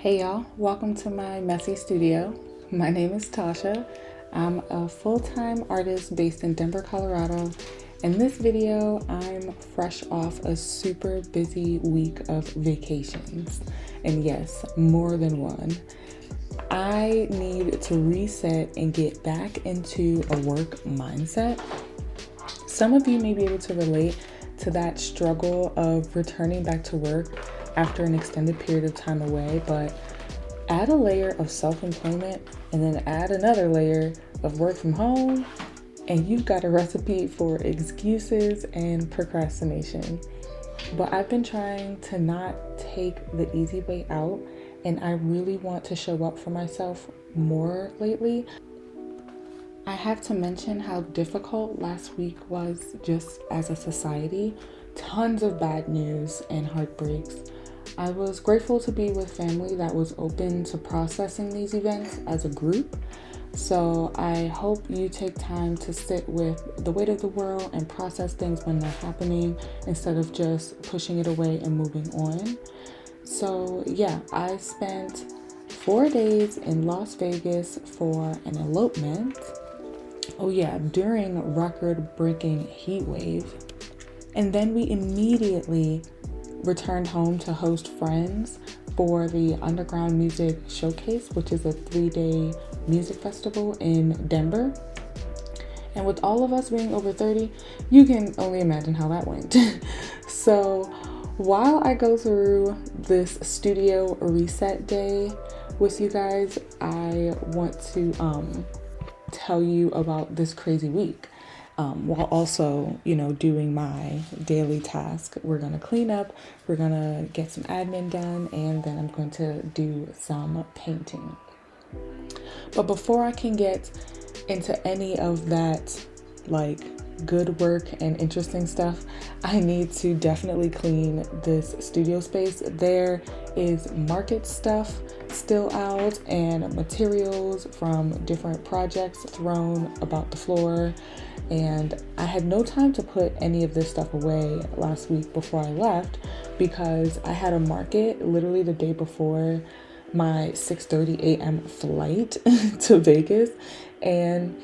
Hey y'all, welcome to my messy studio. My name is Tasha. I'm a full-time artist based in Denver, Colorado. In this video, I'm fresh off a super busy week of vacations. And yes, more than one. I need to reset and get back into a work mindset. Some of you may be able to relate to that struggle of returning back to work after an extended period of time away, but add a layer of self-employment and then add another layer of work from home, and you've got a recipe for excuses and procrastination. But I've been trying to not take the easy way out, and I really want to show up for myself more lately. I have to mention how difficult last week was just as a society. Tons of bad news and heartbreaks. I was grateful to be with family that was open to processing these events as a group. So I hope you take time to sit with the weight of the world and process things when they're happening instead of just pushing it away and moving on. So yeah, I spent 4 days in Las Vegas for an elopement. Oh yeah, during record-breaking heat wave. And then we immediately returned home to host friends for the Underground Music Showcase, which is a 3-day music festival in Denver. And with all of us being over 30, you can only imagine how that went. So while I go through this studio reset day with you guys, I want to tell you about this crazy week. While also, doing my daily task. We're going to clean up, we're going to get some admin done, and then I'm going to do some painting. But before I can get into any of that, good work and interesting stuff, I need to definitely clean this studio space. There is market stuff still out and materials from different projects thrown about the floor. And I had no time to put any of this stuff away last week before I left because I had a market literally the day before my 6:30 a.m. flight to Vegas. And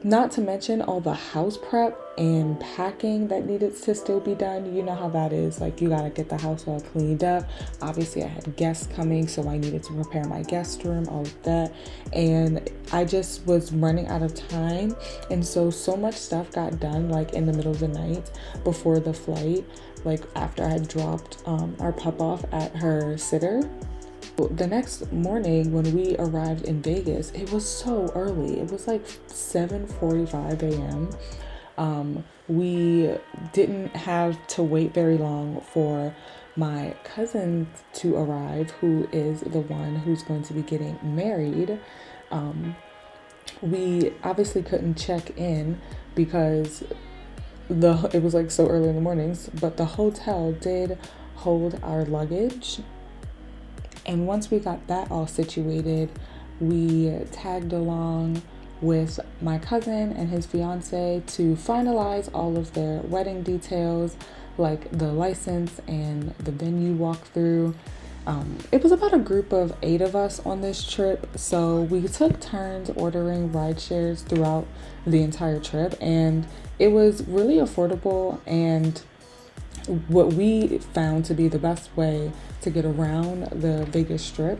not to mention all the house prep and packing that needed to still be done. You know how that is. You gotta get the house all cleaned up. Obviously, I had guests coming, so I needed to prepare my guest room, all of that. And I just was running out of time. And so much stuff got done, in the middle of the night before the flight, after I had dropped our pup off at her sitter. The next morning when we arrived in Vegas, it was so early. It was 7:45 a.m. We didn't have to wait very long for my cousin to arrive, who is the one who's going to be getting married. We obviously couldn't check in because it was so early in the mornings, but the hotel did hold our luggage. And once we got that all situated, we tagged along with my cousin and his fiance to finalize all of their wedding details, like the license and the venue walkthrough. It was about a group of 8 of us on this trip, so we took turns ordering ride shares throughout the entire trip, and it was really affordable and what we found to be the best way to get around the Vegas Strip.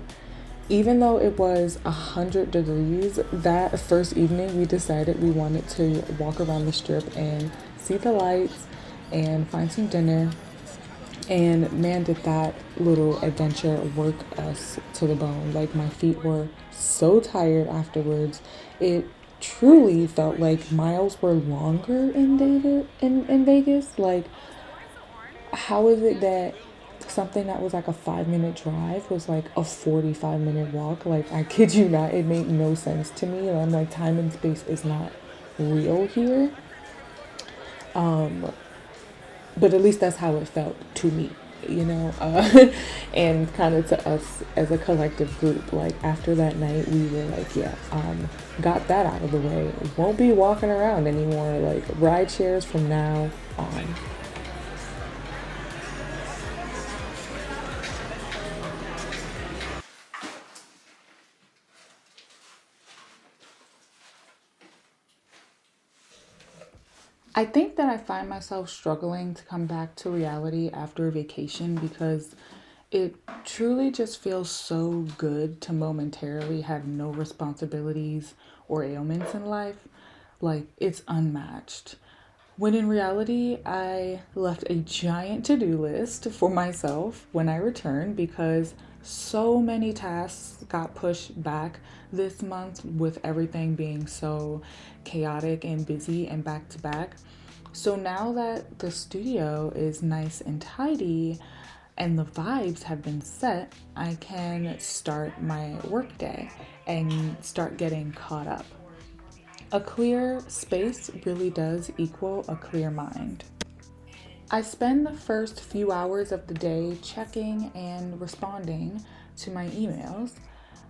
Even though it was 100 degrees, that first evening we decided we wanted to walk around the Strip and see the lights and find some dinner. And man, did that little adventure work us to the bone. My feet were so tired afterwards. It truly felt like miles were longer in Vegas. How is it that something that was a 5-minute drive was a 45-minute walk? I kid you not, it made no sense to me. I'm time and space is not real here. But at least that's how it felt to me, and kind of to us as a collective group. After that night, we were got that out of the way. Won't be walking around anymore. Ride shares from now on. I think that I find myself struggling to come back to reality after a vacation because it truly just feels so good to momentarily have no responsibilities or ailments in life. Like, it's unmatched. When in reality, I left a giant to do list for myself when I returned because so many tasks got pushed back this month with everything being so chaotic and busy and back to back. So now that the studio is nice and tidy and the vibes have been set, I can start my workday and start getting caught up. A clear space really does equal a clear mind. I spend the first few hours of the day checking and responding to my emails.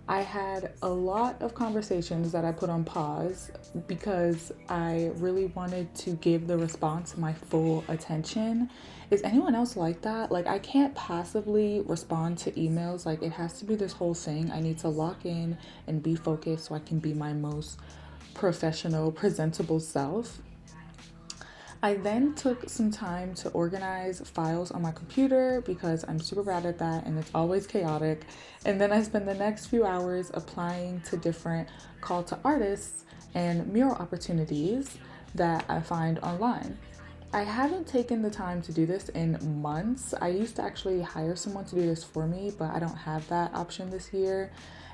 I had a lot of conversations that I put on pause because I really wanted to give the response my full attention. Is anyone else like that? Like, I can't passively respond to emails. Like, it has to be this whole thing. I need to lock in and be focused so I can be my most professional, presentable self. I then took some time to organize files on my computer because I'm super bad at that and it's always chaotic. And then I spend the next few hours applying to different call to artists and mural opportunities that I find online. I haven't taken the time to do this in months. I used to actually hire someone to do this for me, but I don't have that option this year.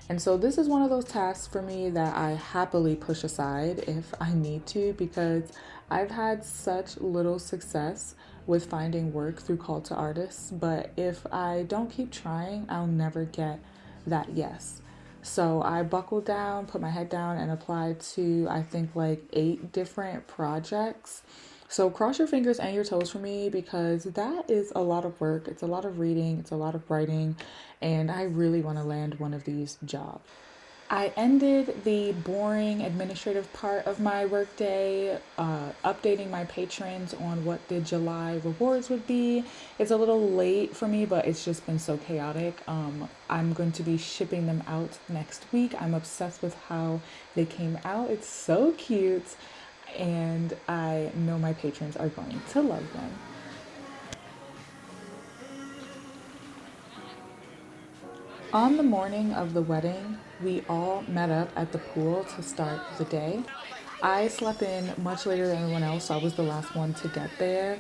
And so this is one of those tasks for me that I happily push aside if I need to because I've had such little success with finding work through call to artists. But if I don't keep trying, I'll never get that yes. So I buckled down, put my head down, and applied to, I think, like 8 different projects. So cross your fingers and your toes for me because that is a lot of work. It's a lot of reading, it's a lot of writing, and I really want to land one of these jobs. I ended the boring administrative part of my workday, updating my patrons on what the July rewards would be. It's a little late for me, but it's just been so chaotic. I'm going to be shipping them out next week. I'm obsessed with how they came out. It's so cute, and I know my patrons are going to love them. On the morning of the wedding, we all met up at the pool to start the day. I slept in much later than everyone else, so I was the last one to get there.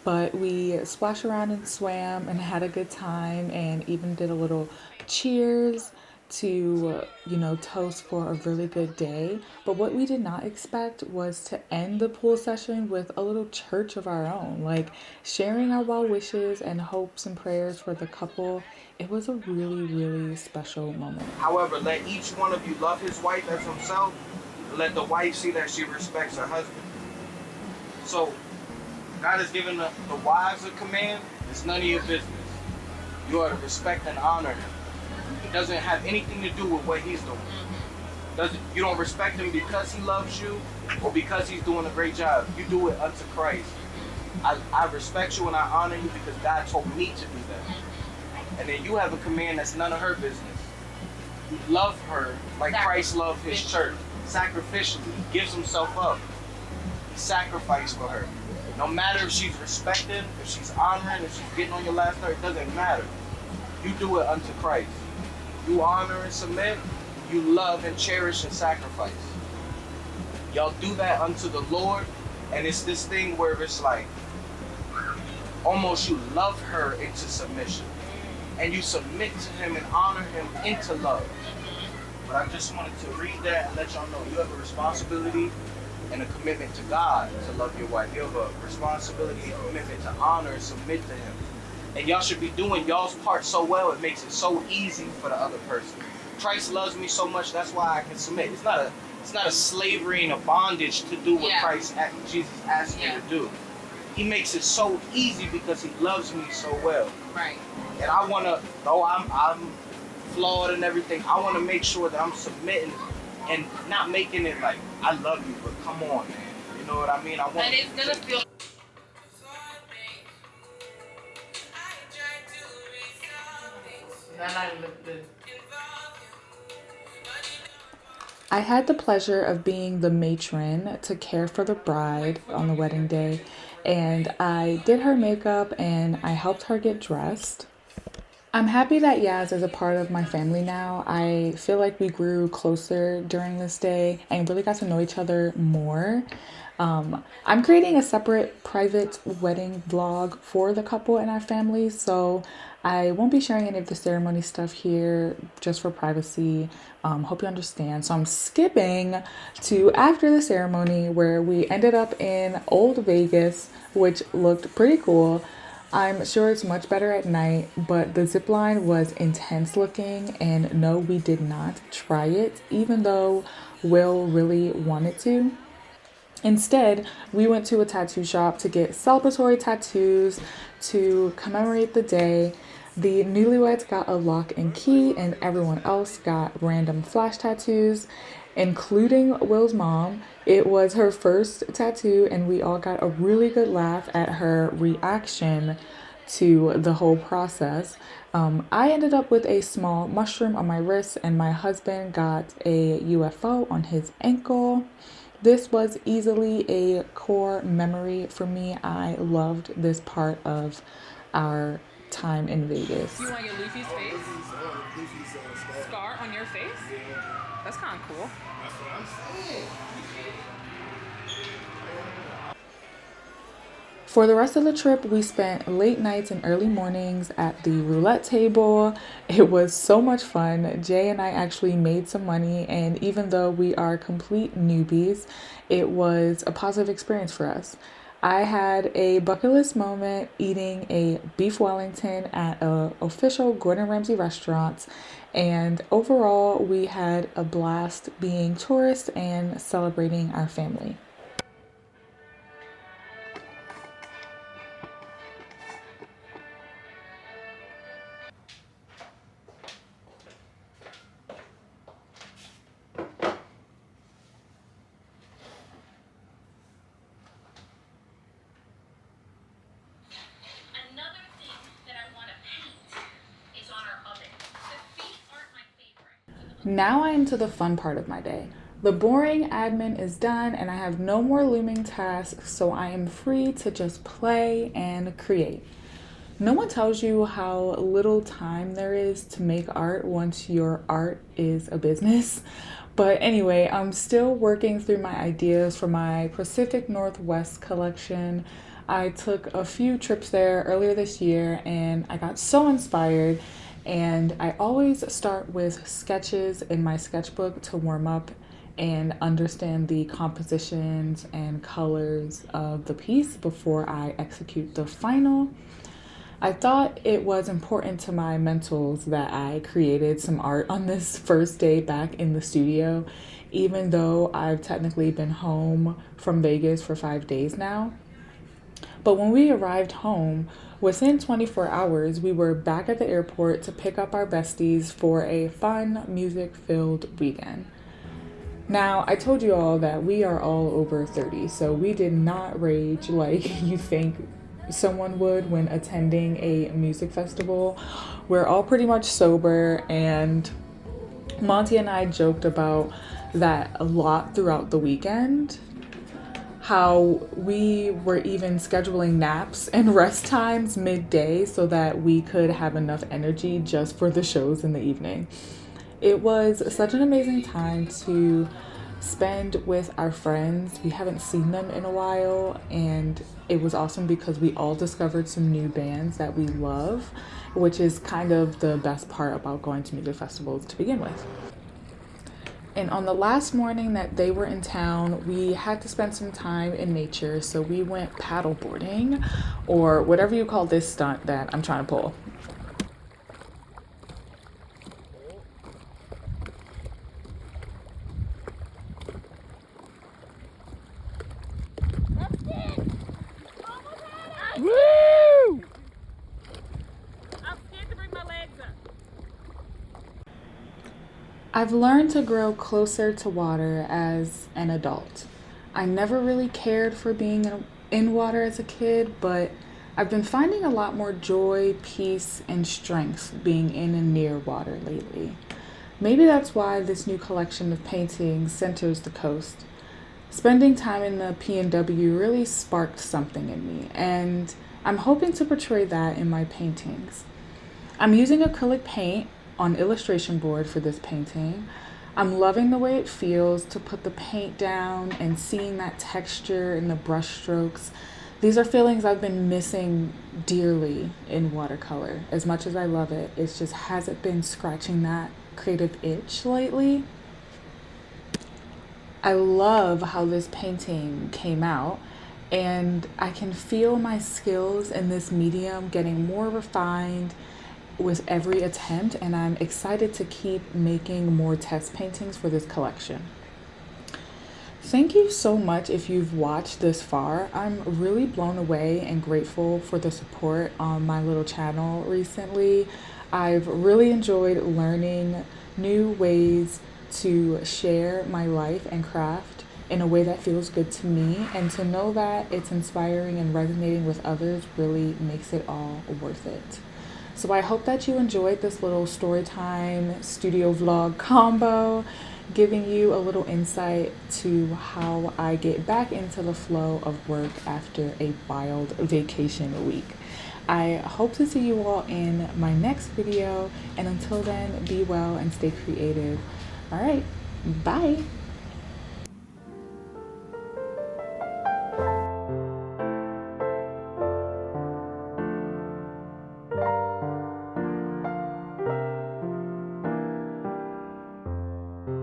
But we splashed around and swam and had a good time and even did a little cheers to, toast for a really good day. But what we did not expect was to end the pool session with a little church of our own, like sharing our well wishes and hopes and prayers for the couple. It was a really, really special moment. However, let each one of you love his wife as himself. Let the wife see that she respects her husband. So, God has given the wives a command. It's none of your business. You are to respect and honor him. It doesn't have anything to do with what he's doing. You don't respect him because he loves you or because he's doing a great job. You do it unto Christ. I respect you and I honor you because God told me to do that. And then you have a command that's none of her business. You love her like Christ loved his church. Sacrificially. He gives himself up. He sacrificed for her. No matter if she's respected, if she's honoring, if she's getting on your last nerve, it doesn't matter. You do it unto Christ. You honor and submit. You love and cherish and sacrifice. Y'all do that unto the Lord. And it's this thing where it's like, almost you love her into submission. And you submit to him and honor him into love. But I just wanted to read that and let y'all know you have a responsibility and a commitment to God to love your wife. You have a responsibility and commitment to honor and submit to him. And y'all should be doing y'all's part so well, it makes it so easy for the other person. Christ loves me so much, that's why I can submit. It's not a slavery and a bondage to do what Jesus asked me to do. He makes it so easy because he loves me so well. Right. And I want to, though I'm flawed and everything, I want to make sure that I'm submitting and not making it like, I love you, but come on, man. You know what I mean? I want. And it's going to feel. I had the pleasure of being the matron to care for the bride on the wedding day, and I did her makeup and I helped her get dressed. I'm happy that Yaz is a part of my family now. I feel like we grew closer during this day and really got to know each other more. I'm creating a separate private wedding vlog for the couple and our family, so I won't be sharing any of the ceremony stuff here just for privacy. Hope you understand. So I'm skipping to after the ceremony where we ended up in Old Vegas, which looked pretty cool. I'm sure it's much better at night, but the zip line was intense looking, and no, we did not try it, even though Will really wanted to. Instead, we went to a tattoo shop to get celebratory tattoos to commemorate the day. The newlyweds got a lock and key, and everyone else got random flash tattoos, including Will's mom. It was her first tattoo, and we all got a really good laugh at her reaction to the whole process. I ended up with a small mushroom on my wrist, and my husband got a UFO on his ankle. This was easily a core memory for me. I loved this part of our time in Vegas. You want your Luffy's face? Scar on your face? That's kind of cool. That's what I'm saying. For the rest of the trip, we spent late nights and early mornings at the roulette table. It was so much fun. Jay and I actually made some money, and even though we are complete newbies, it was a positive experience for us. I had a bucket list moment eating a beef Wellington at an official Gordon Ramsay restaurant, and overall, we had a blast being tourists and celebrating our family. Now I am to the fun part of my day. The boring admin is done and I have no more looming tasks, so I am free to just play and create. No one tells you how little time there is to make art once your art is a business. But anyway, I'm still working through my ideas for my Pacific Northwest collection. I took a few trips there earlier this year and I got so inspired. And I always start with sketches in my sketchbook to warm up and understand the compositions and colors of the piece before I execute the final. I thought it was important to my mentals that I created some art on this first day back in the studio, even though I've technically been home from Vegas for 5 days now. But when we arrived home, within 24 hours, we were back at the airport to pick up our besties for a fun, music-filled weekend. Now, I told you all that we are all over 30, so we did not rage like you think someone would when attending a music festival. We're all pretty much sober, and Monty and I joked about that a lot throughout the weekend. How we were even scheduling naps and rest times midday so that we could have enough energy just for the shows in the evening. It was such an amazing time to spend with our friends. We haven't seen them in a while, and it was awesome because we all discovered some new bands that we love, which is kind of the best part about going to music festivals to begin with. And on the last morning that they were in town, we had to spend some time in nature, so we went paddleboarding, or whatever you call this stunt that I'm trying to pull. Woo! I'm scared to bring my legs up. I've learned to grow closer to water as an adult. I never really cared for being in water as a kid, but I've been finding a lot more joy, peace, and strength being in and near water lately. Maybe that's why this new collection of paintings centers the coast. Spending time in the PNW really sparked something in me, and I'm hoping to portray that in my paintings. I'm using acrylic paint on illustration board for this painting. I'm loving the way it feels to put the paint down and seeing that texture in the brush strokes. These are feelings I've been missing dearly in watercolor. As much as I love it, it just hasn't been scratching that creative itch lately. I love how this painting came out, and I can feel my skills in this medium getting more refined with every attempt, and I'm excited to keep making more test paintings for this collection. Thank you so much if you've watched this far. I'm really blown away and grateful for the support on my little channel recently. I've really enjoyed learning new ways to share my life and craft in a way that feels good to me, and to know that it's inspiring and resonating with others really makes it all worth it. So I hope that you enjoyed this little Storytime studio vlog combo, giving you a little insight to how I get back into the flow of work after a wild vacation week. I hope to see you all in my next video, and until then, be well and stay creative. All right, bye.